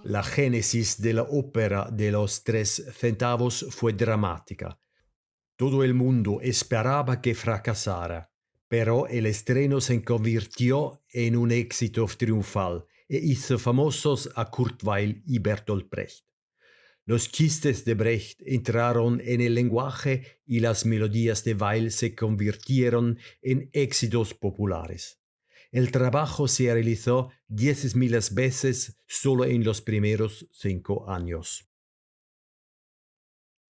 La génesis de la ópera de los 3 centavos fue dramática. Todo el mundo esperaba que fracasara, pero el estreno se convirtió en un éxito triunfal e hizo famosos a Kurt Weill y Bertolt Brecht. Los chistes de Brecht entraron en el lenguaje y las melodías de Weill se convirtieron en éxitos populares. El trabajo se realizó 10.000 veces solo en los primeros 5 años.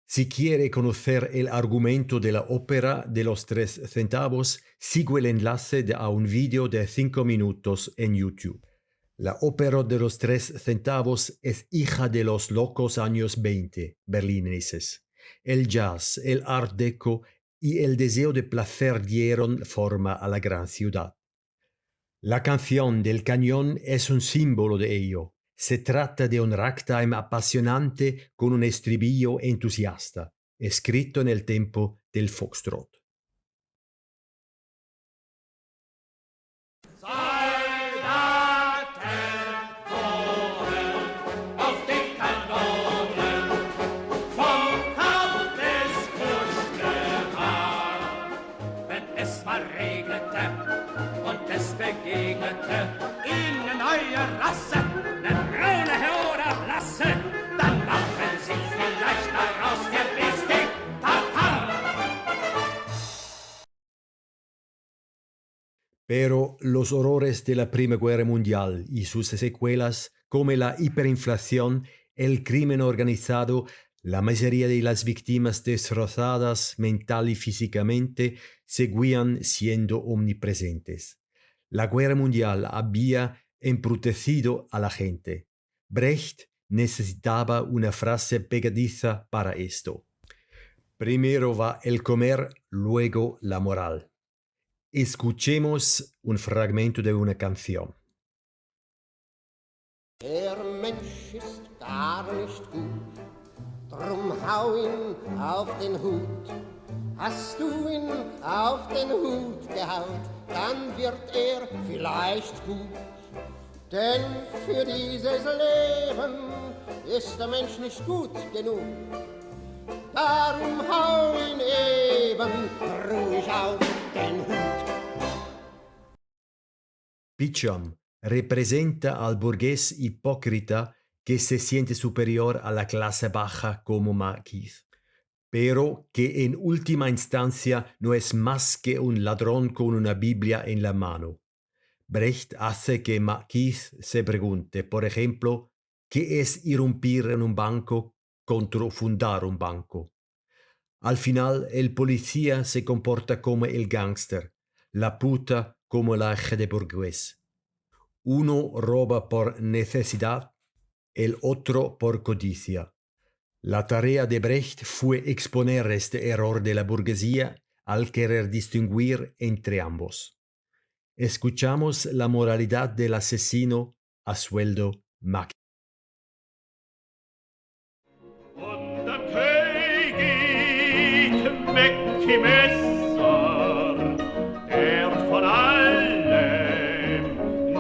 Si quiere conocer el argumento de la ópera de los 3 centavos, sigue el enlace a un vídeo de 5 minutos en YouTube. La ópera de los 3 centavos es hija de los locos años 20 berlineses. El jazz, el art deco y el deseo de placer dieron forma a la gran ciudad. La canción del cañón es un símbolo de ello. Se trata de un ragtime apasionante con un estribillo entusiasta, escrito en el tempo del foxtrot. Regnete und es begegnete ihnen neue Rasse, ne braune oder blasse, dann machen sie vielleicht daraus der Bistik Tartar. Pero los horrores de la Primera Guerra Mundial y sus secuelas, como la hiperinflación, el crimen organizado, la miseria de las víctimas destrozadas mental y físicamente, seguían siendo omnipresentes. La guerra mundial había embrutecido a la gente. Brecht necesitaba una frase pegadiza para esto. Primero va el comer, luego la moral. Escuchemos un fragmento de una canción. Der Mensch ist gar nicht gut, drum hau ihn auf den Hut. Hast du ihn auf den Hut gehaut, dann wird er vielleicht gut. Denn für dieses Leben ist der Mensch nicht gut genug. Darum hau ihn eben ruhig auf den Hut. Pichon representa al burgués hipócrita que se siente superior a la clase baja como Marquis, pero que en última instancia no es más que un ladrón con una Biblia en la mano. Brecht hace que Marquis se pregunte, por ejemplo, ¿qué es irrumpir en un banco contra fundar un banco? Al final, el policía se comporta como el gángster, la puta como la hija de burgués. Uno roba por necesidad, el otro por codicia. La tarea de Brecht fue exponer este error de la burguesía al querer distinguir entre ambos. Escuchamos la moralidad del asesino a sueldo máximo. Und der König mit dem Messer, der von allem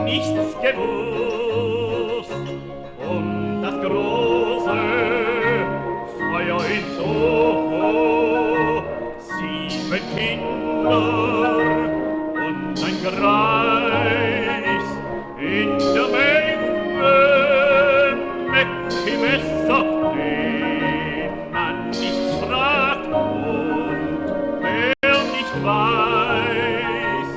nichts gewusst, und das große Feuer in Soho, 7 Kinder und ein Greis in der Menge mit dem Messer, den man nicht fragt und der nicht weiß,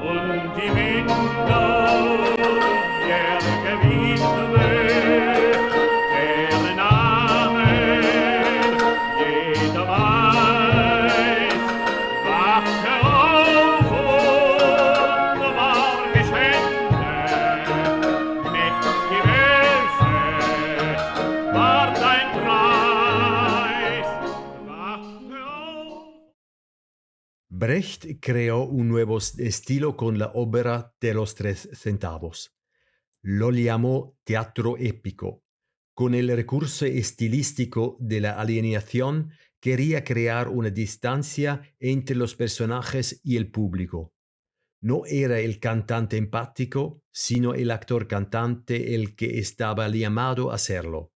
und die Minder der Gewitwe, deren Namen jeder weiß, wachte auf und war geschändet mit die Welse, war dein Preis, wachte auf. Brecht creó un nuevo estilo con la ópera de los 3 centavos. Lo llamó teatro épico. Con el recurso estilístico de la alienación, quería crear una distancia entre los personajes y el público. No era el cantante empático, sino el actor cantante el que estaba llamado a hacerlo.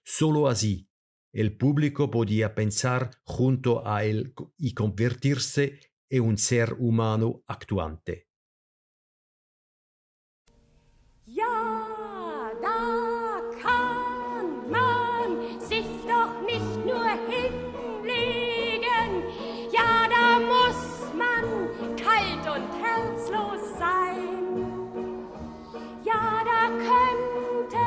Solo así, el público podía pensar junto a él y convertirse en un ser humano actuante. Ja, da kann man sich doch nicht nur hinlegen. Ja, da muss man kalt und herzlos sein. Ja, da könnte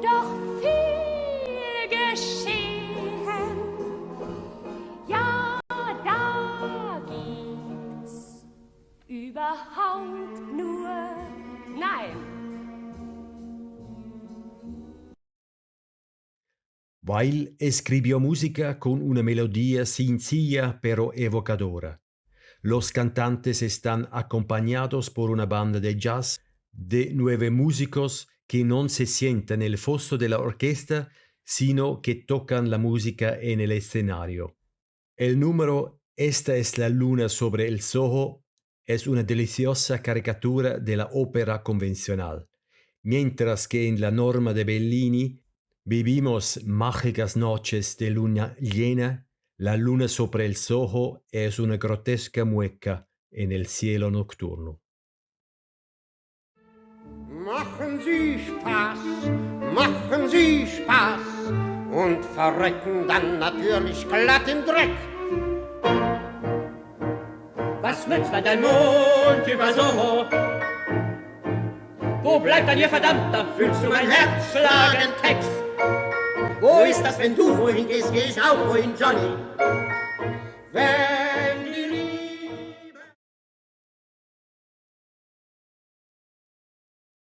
doch viel geschehen. Ja, da gibt's überhaupt nur Nein. Weil escribió música con una melodía sencilla pero evocadora. Los cantantes están acompañados por una banda de jazz de 9 músicos que no se sientan en el fondo de la orquesta, sino que tocan la música en el escenario. El número Esta es la luna sobre el Soho es una deliciosa caricatura de la ópera convencional, mientras que en la norma de Bellini vivimos mágicas noches de luna llena. La luna sobre el Soho es una grotesca mueca en el cielo nocturno. Machen Sie Spaß und verrecken dann natürlich glatt im Dreck. Was nützt dann dein Mond über Soho? Wo bleibt dann Ihr Verdammter? Fühlst du mein Herz schlagen, Tex? Wo ist das, wenn du wohin gehst, geh ich auch wohin, Johnny. Wer